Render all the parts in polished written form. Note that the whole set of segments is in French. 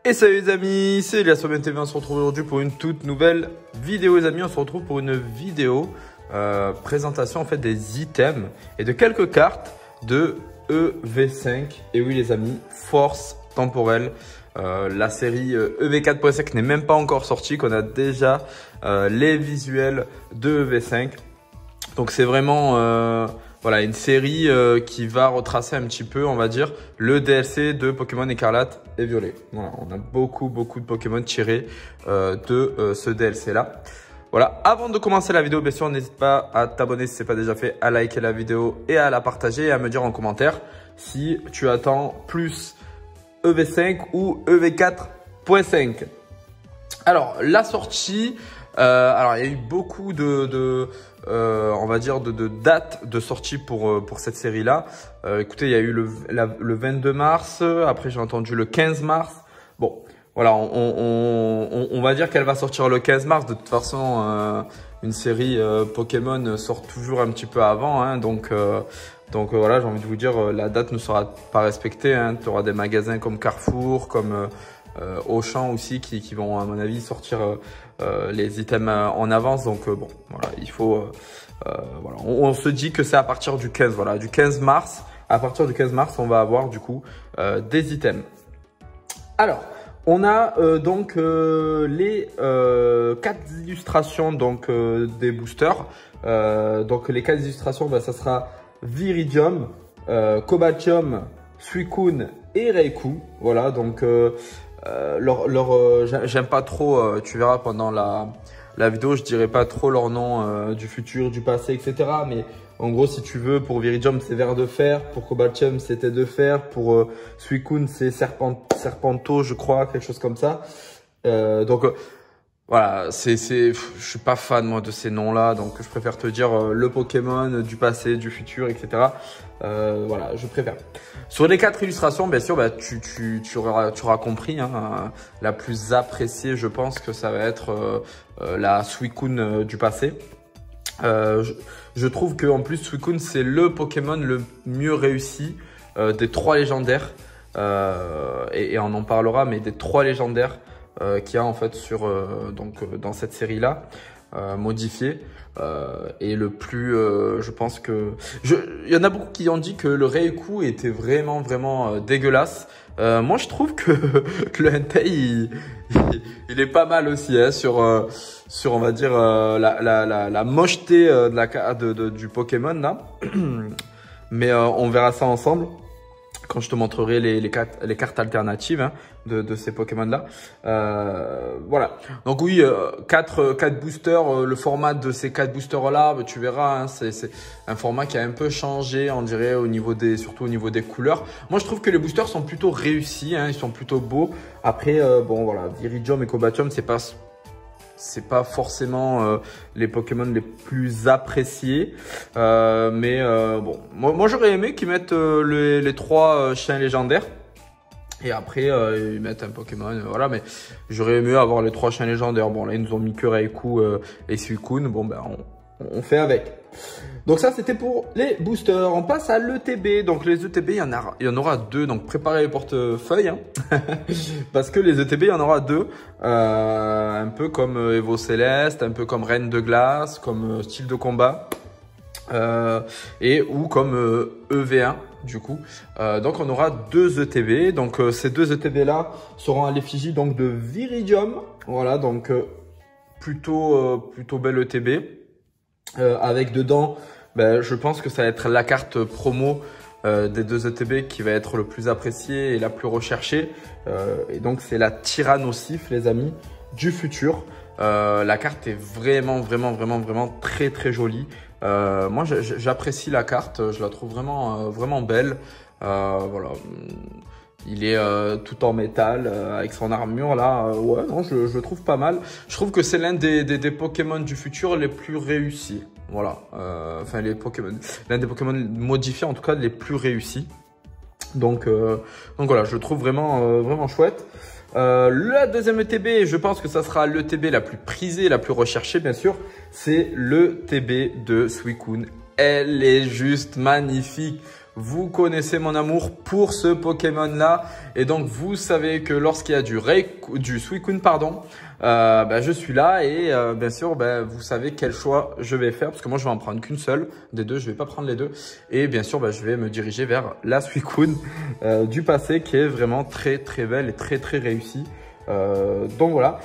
Et salut les amis, c'est Elias sur BNTV, on se retrouve aujourd'hui pour une toute nouvelle vidéo les amis. On se retrouve pour une vidéo présentation en fait des items et de quelques cartes de EV5. Et oui les amis, force temporelle. La série EV4.5 n'est même pas encore sortie, qu'on a déjà les visuels de EV5. Donc c'est vraiment voilà, une série qui va retracer un petit peu, on va dire, le DLC de Pokémon Écarlate et Violet. Voilà, on a beaucoup de Pokémon tirés de ce DLC-là. Voilà, avant de commencer la vidéo, bien sûr, n'hésite pas à t'abonner si ce n'est pas déjà fait, à liker la vidéo et à la partager et à me dire en commentaire si tu attends plus EV5 ou EV4.5. Alors, la sortie, alors il y a eu beaucoup on va dire de dates de sortie pour cette série-là. Écoutez, il y a eu le 22 mars, après j'ai entendu le 15 mars. Bon, voilà, on va dire qu'elle va sortir le 15 mars. De toute façon, une série Pokémon sort toujours un petit peu avant, hein, donc voilà, j'ai envie de vous dire, la date ne sera pas respectée, hein. Tu auras des magasins comme Carrefour, comme Auchan aussi qui vont à mon avis sortir les items en avance. Donc bon, voilà, il faut voilà, on se dit que c'est à partir du 15, voilà, du 15 mars. À partir du 15 mars, on va avoir du coup des items. Alors, on a donc les 4 illustrations donc des boosters. Donc les 4 illustrations, bah, ça sera Viridium, Cobatium, Suicune et Raikou. Voilà, donc j'aime pas trop, tu verras pendant la vidéo, je dirai pas trop leur nom du futur, du passé, etc. Mais en gros, si tu veux, pour Viridium, c'est Ver de Fer. Pour Cobatium, c'est Tête de Fer. Pour Suicune, c'est Serpento, je crois, quelque chose comme ça. Voilà, je suis pas fan moi de ces noms-là, donc je préfère te dire le Pokémon du passé, du futur, etc. Voilà, je préfère. Sur les 4 illustrations, bien sûr, bah, tu auras compris, hein, la plus appréciée, je pense que ça va être la Suicune du passé. Je trouve que en plus Suicune c'est le Pokémon le mieux réussi des 3 légendaires, et on en parlera, mais des 3 légendaires qu'il y a en fait sur dans cette série là modifiée, et le plus je pense que il y en a beaucoup qui ont dit que le Raikou était vraiment dégueulasse. Moi je trouve que le Entei il est pas mal aussi, hein, sur on va dire la mocheté du Pokémon là. Mais on verra ça ensemble quand je te montrerai les cartes alternatives, hein, de ces Pokémon-là. Voilà. Donc oui, 4 boosters. Le format de ces 4 boosters-là, tu verras, hein, c'est un format qui a un peu changé, on dirait, surtout au niveau des couleurs. Moi, je trouve que les boosters sont plutôt réussis, hein, ils sont plutôt beaux. Après, bon, voilà, Viridium et Cobatium, c'est pas forcément les Pokémon les plus appréciés, mais bon, moi j'aurais aimé qu'ils mettent les 3 chiens légendaires et après ils mettent un Pokémon, voilà, mais j'aurais aimé avoir les 3 chiens légendaires. Bon, là ils nous ont mis que Raikou et Suicune, bon ben on fait avec. Donc ça c'était pour les boosters. On passe à l'ETB. Donc les ETB, il y en aura 2. Donc préparez les portefeuilles, hein. Parce que les ETB, il y en aura 2. Un peu comme Evo Céleste, un peu comme Reine de Glace, comme style de combat, ou comme EV1 du coup. Donc on aura 2 ETB. Donc ces 2 ETB là seront à l'effigie donc de Viridium. Voilà, donc plutôt belle ETB. Avec dedans, ben, je pense que ça va être la carte promo des 2 ETB qui va être le plus appréciée et la plus recherchée. Et donc c'est la Tyrannosif, les amis, du futur. La carte est vraiment très jolie. Moi j'apprécie la carte, je la trouve vraiment belle. Voilà. Il est tout en métal, avec son armure là. Ouais, non, je le trouve pas mal. Je trouve que c'est l'un des Pokémon du futur les plus réussis. Voilà. Enfin, l'un des Pokémon modifiés en tout cas les plus réussis. Donc voilà, je le trouve vraiment chouette. La deuxième ETB, je pense que ça sera l'ETB la plus prisée, la plus recherchée bien sûr. C'est l'ETB de Suicune. Elle est juste magnifique. vous connaissez mon amour pour ce Pokémon-là. Et donc, vous savez que lorsqu'il y a du Suicune, pardon, je suis là et bien sûr, vous savez quel choix je vais faire parce que moi, je vais en prendre qu'une seule des deux. Je vais pas prendre les deux. Et bien sûr, je vais me diriger vers la Suicune du passé qui est vraiment très, très belle et très, très réussie. Donc voilà.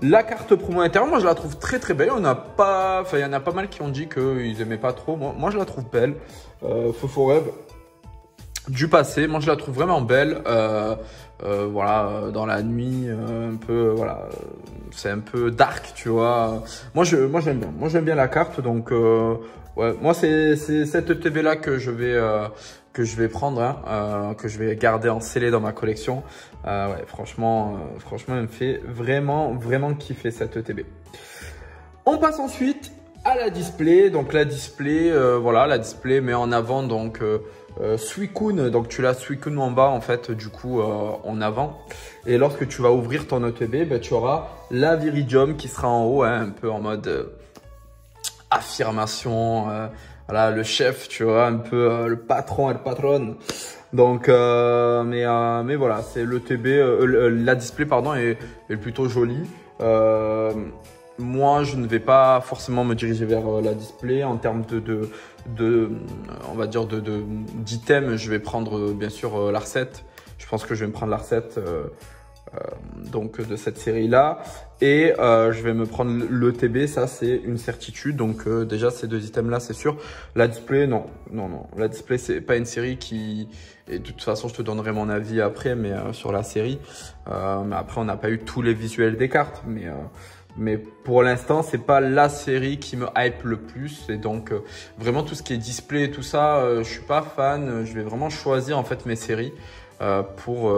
La carte promo intérieure, moi je la trouve très très belle. Il y en a pas mal qui ont dit qu'ils aimaient pas trop. Moi je la trouve belle. Foforeb du passé, moi je la trouve vraiment belle. Voilà, dans la nuit, un peu, voilà, c'est un peu dark, tu vois. Moi j'aime bien. Moi j'aime bien la carte, donc ouais, moi c'est cette ETB là que je vais prendre, hein, que je vais garder en scellé dans ma collection. Ouais, franchement, elle me fait vraiment, vraiment kiffer cette ETB. On passe ensuite à la display. Donc la display, voilà, la display met en avant donc Suicune. Donc tu l'as Suicune en bas en fait, du coup en avant. Et lorsque tu vas ouvrir ton ETB, tu auras la Viridium qui sera en haut, hein, un peu en mode affirmation. Voilà, le chef, tu vois, un peu le patron et le patronne. Donc, mais voilà, c'est l'ETB, la display, pardon, est plutôt jolie. Moi, je ne vais pas forcément me diriger vers la display en termes on va dire d'items. Je vais prendre bien sûr la recette. Je pense que je vais me prendre la recette donc de cette série là et je vais me prendre l'ETB, ça c'est une certitude. Donc déjà ces deux items là c'est sûr. La display non, la display c'est pas une série qui, et de toute façon je te donnerai mon avis après, mais sur la série, mais après on n'a pas eu tous les visuels des cartes, mais pour l'instant c'est pas la série qui me hype le plus. Et donc vraiment tout ce qui est display et tout ça, je suis pas fan. Je vais vraiment choisir en fait mes séries pour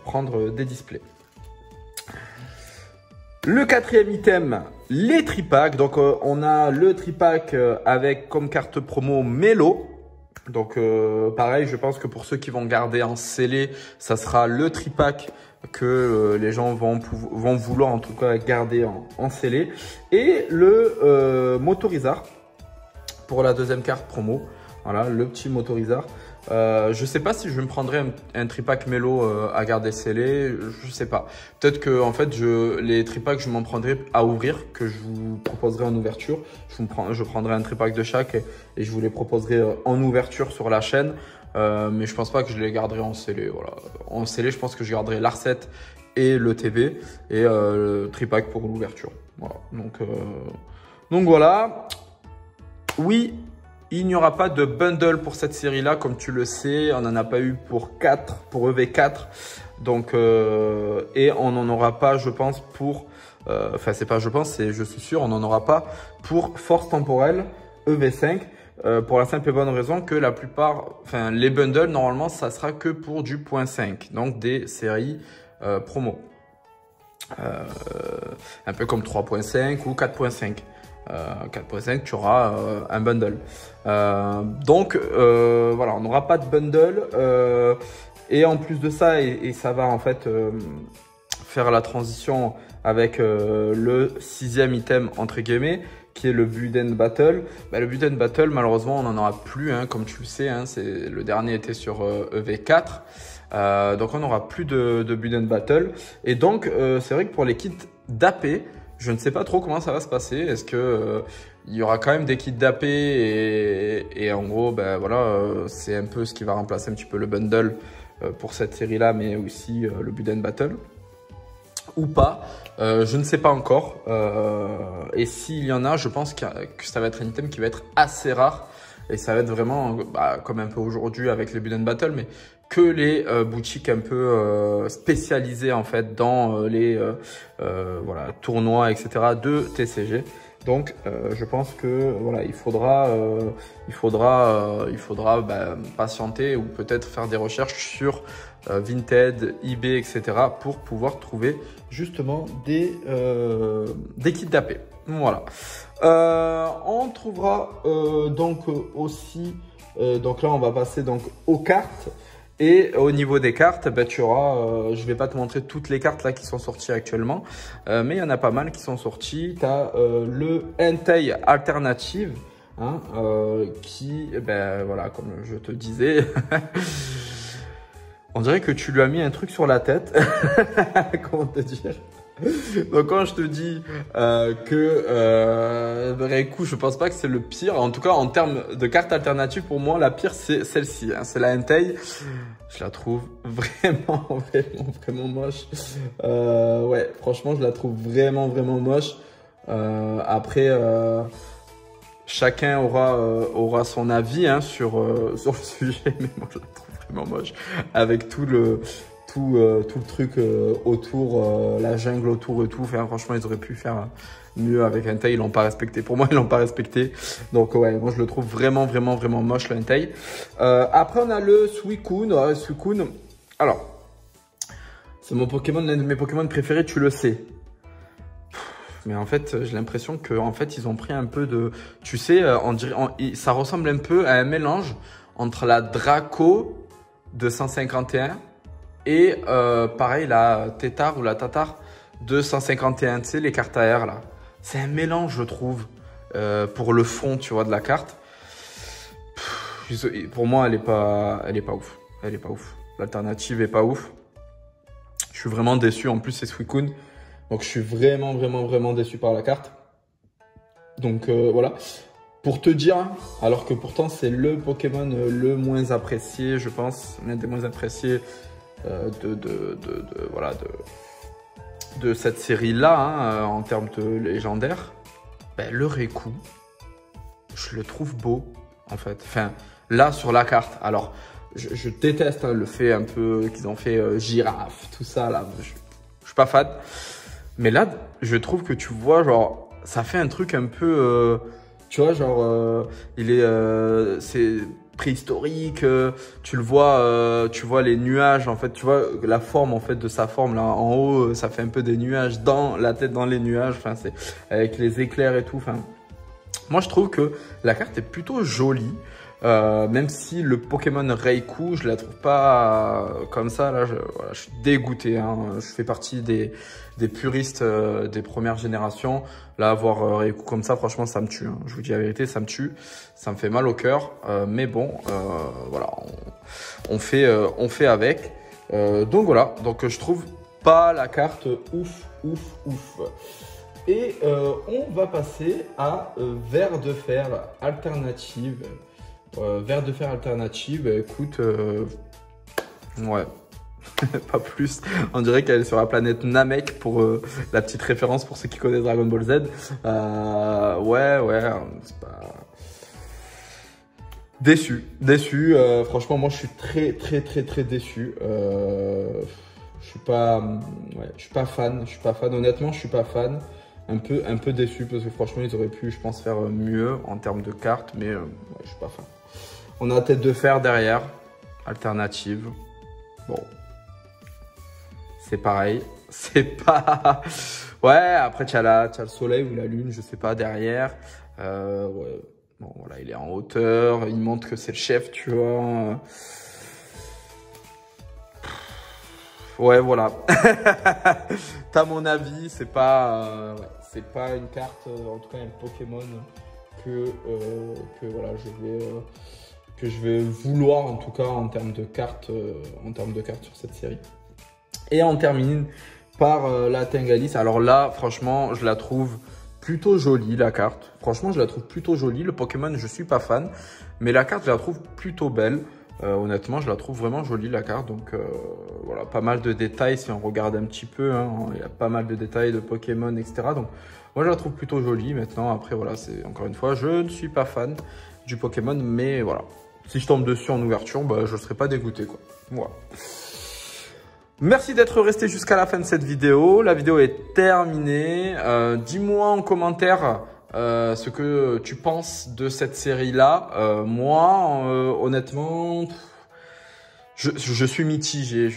prendre des displays. Le quatrième item, les tripacks. Donc on a le tripack avec comme carte promo Melo. Donc pareil, je pense que pour ceux qui vont garder en scellé, ça sera le tripack que les gens vont vouloir en tout cas garder en scellé. Et le Motorizard pour la deuxième carte promo. Voilà, le petit Motorizard. Je sais pas si je me prendrais un tripack Melo à garder scellé, je sais pas. Peut-être que en fait les tripacks je m'en prendrai à ouvrir, que je vous proposerai en ouverture. Je prendrai un tripack de chaque et je vous les proposerai en ouverture sur la chaîne. Mais je pense pas que je les garderai en scellé. Voilà. En scellé, je pense que je garderai l'Arcet et le TB et le tripack pour l'ouverture. Voilà. Donc voilà. Oui. Il n'y aura pas de bundle pour cette série-là, comme tu le sais. On n'en a pas eu pour EV4. Donc, et on n'en aura pas, je pense, pour... Enfin, c'est pas je pense, c'est je suis sûr, on n'en aura pas pour Force Temporelle EV5. Pour la simple et bonne raison que la plupart... Enfin, les bundles, normalement, ça sera que pour du .5. Donc, des séries promo. Un peu comme 3.5 ou 4.5. 4.5, tu auras un bundle. Donc voilà, on n'aura pas de bundle. Et en plus de ça, et ça va en fait faire la transition avec le sixième item entre guillemets, qui est le Build Battle. Le Build Battle, malheureusement, on n'en aura plus, hein, comme tu le sais. Hein, le dernier était sur EV4. Donc on n'aura plus de Build Battle. Et donc c'est vrai que pour les kits d'AP, je ne sais pas trop comment ça va se passer. Est-ce que il y aura quand même des kits d'AP et en gros, voilà, c'est un peu ce qui va remplacer un petit peu le bundle pour cette série-là, mais aussi le Build Battle ou pas. Je ne sais pas encore. Et s'il y en a, je pense que ça va être un item qui va être assez rare. Et ça va être vraiment, comme un peu aujourd'hui avec les Build Battle, mais que les boutiques un peu spécialisées en fait dans les voilà, tournois, etc. de TCG. Donc je pense que voilà, il faudra patienter ou peut-être faire des recherches sur Vinted, eBay, etc. pour pouvoir trouver justement des kits d'AP. Voilà. On trouvera donc aussi, donc là on va passer donc aux cartes. Et au niveau des cartes, tu auras, je vais pas te montrer toutes les cartes là qui sont sorties actuellement, mais il y en a pas mal qui sont sorties. Tu as le Entei Alternative, hein, qui, ben voilà, comme je te disais, on dirait que tu lui as mis un truc sur la tête. Comment te dire? Donc quand je te dis que Raikou, je pense pas que c'est le pire. En tout cas, en termes de cartes alternatives, pour moi, la pire, c'est celle-ci. Hein. C'est la Entei. Je la trouve vraiment moche. Ouais, franchement, je la trouve vraiment moche. Après, chacun aura son avis hein, sur le sujet, mais moi, je la trouve vraiment moche. Avec tout le truc autour, la jungle autour et tout. Enfin, franchement, ils auraient pu faire mieux avec Entei. Ils l'ont pas respecté. Pour moi, ils l'ont pas respecté. Donc, ouais, moi, je le trouve vraiment moche, le Entei. Après, on a le Suicune. Suicune, alors, c'est mon Pokémon, l'un de mes Pokémon préférés, tu le sais. Mais en fait, j'ai l'impression que en fait, ils ont pris un peu de... Tu sais, ça ressemble un peu à un mélange entre la Draco de 151 et pareil, la Tétard ou la Tatar de 151, tu sais, les cartes AR là. C'est un mélange, je trouve, pour le fond, tu vois, de la carte. Pour moi, elle est pas ouf. Elle est pas ouf. L'alternative est pas ouf. Je suis vraiment déçu. En plus, c'est Suicune. Donc, je suis vraiment déçu par la carte. Donc, voilà. Pour te dire, alors que pourtant, c'est le Pokémon le moins apprécié, je pense. L'un des moins appréciés de cette série-là, hein, en termes de légendaire, ben, le Raikou, je le trouve beau, en fait. Enfin, là, sur la carte. Alors, je déteste hein, le fait un peu qu'ils ont fait girafe, tout ça, là. Je suis pas fan. Mais là, je trouve que tu vois, genre, ça fait un truc un peu... tu vois, genre, c'est préhistorique, tu le vois, tu vois les nuages, en fait, tu vois la forme, en fait, de sa forme, là, en haut, ça fait un peu des nuages, dans la tête dans les nuages, enfin, c'est avec les éclairs et tout, enfin. Moi, je trouve que la carte est plutôt jolie, même si le Pokémon Raikou, je la trouve pas comme ça, là, voilà, je suis dégoûté, hein, je fais partie des puristes des premières générations. Là, voir Raikou comme ça, franchement, ça me tue. Hein. Je vous dis la vérité, ça me tue. Ça me fait mal au cœur. Mais bon, voilà, on fait avec. Donc voilà, donc je trouve pas la carte ouf. Et on va passer à Ver de Fer alternative. Ver de Fer alternative, écoute, ouais. Pas plus. On dirait qu'elle est sur la planète Namek pour la petite référence pour ceux qui connaissent Dragon Ball Z. Ouais, c'est pas... Déçu. Franchement, moi, je suis très déçu. Je suis pas fan. Honnêtement, je suis pas fan. Un peu déçu parce que franchement, ils auraient pu, je pense, faire mieux en termes de cartes, mais ouais, je suis pas fan. On a Tête de Fer derrière, alternative. Bon. C'est pareil, c'est pas... Ouais, après tu as le soleil ou la lune, je sais pas, derrière. Ouais. Bon, voilà, il est en hauteur, il montre que c'est le chef, tu vois. Ouais, voilà. T'as mon avis, c'est pas une carte, en tout cas un Pokémon que voilà, que je vais vouloir, en tout cas, en termes de cartes sur cette série. Et on termine par la Tengalis. Alors là, franchement, je la trouve plutôt jolie, la carte. Franchement, je la trouve plutôt jolie. Le Pokémon, je suis pas fan. Mais la carte, je la trouve plutôt belle. Honnêtement, je la trouve vraiment jolie, la carte. Donc, voilà, pas mal de détails si on regarde un petit peu. Hein, il y a pas mal de détails de Pokémon, etc. Donc, moi, je la trouve plutôt jolie. Maintenant, après, voilà, c'est encore une fois, je ne suis pas fan du Pokémon. Mais voilà, si je tombe dessus en ouverture, bah, je ne serai pas dégoûté, quoi. Voilà. Merci d'être resté jusqu'à la fin de cette vidéo. La vidéo est terminée. Dis-moi en commentaire ce que tu penses de cette série-là. Moi, honnêtement, je suis mitigé.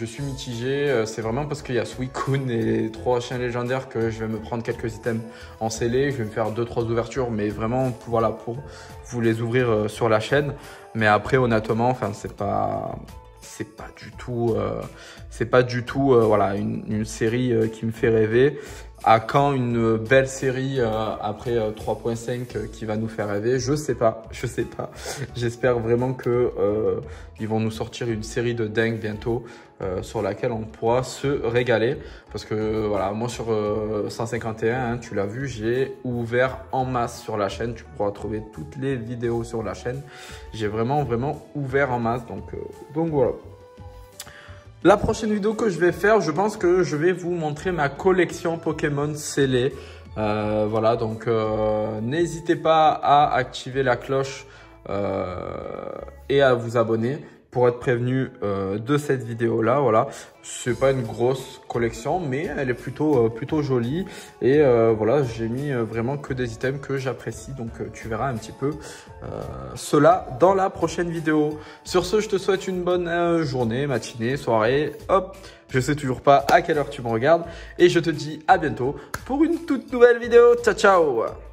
C'est vraiment parce qu'il y a Suicune et les 3 chiens légendaires que je vais me prendre quelques items en scellé. Je vais me faire 2-3 ouvertures, mais vraiment voilà, pour vous les ouvrir sur la chaîne. Mais après, honnêtement, enfin, c'est pas du tout voilà, une série qui me fait rêver. À quand une belle série après 3.5 qui va nous faire rêver? Je sais pas, je sais pas. J'espère vraiment que ils vont nous sortir une série de dingue bientôt sur laquelle on pourra se régaler. Parce que voilà, moi sur 151, hein, tu l'as vu, j'ai ouvert en masse sur la chaîne. Tu pourras trouver toutes les vidéos sur la chaîne. J'ai vraiment ouvert en masse. Donc voilà. La prochaine vidéo que je vais faire, je pense que je vais vous montrer ma collection Pokémon scellée. Voilà, donc n'hésitez pas à activer la cloche et à vous abonner pour être prévenu de cette vidéo-là. Voilà, c'est pas une grosse collection, mais elle est plutôt jolie. Et voilà, j'ai mis vraiment que des items que j'apprécie. Donc tu verras un petit peu cela dans la prochaine vidéo. Sur ce, je te souhaite une bonne journée, matinée, soirée. Hop, je sais toujours pas à quelle heure tu me regardes. Et je te dis à bientôt pour une toute nouvelle vidéo. Ciao, ciao!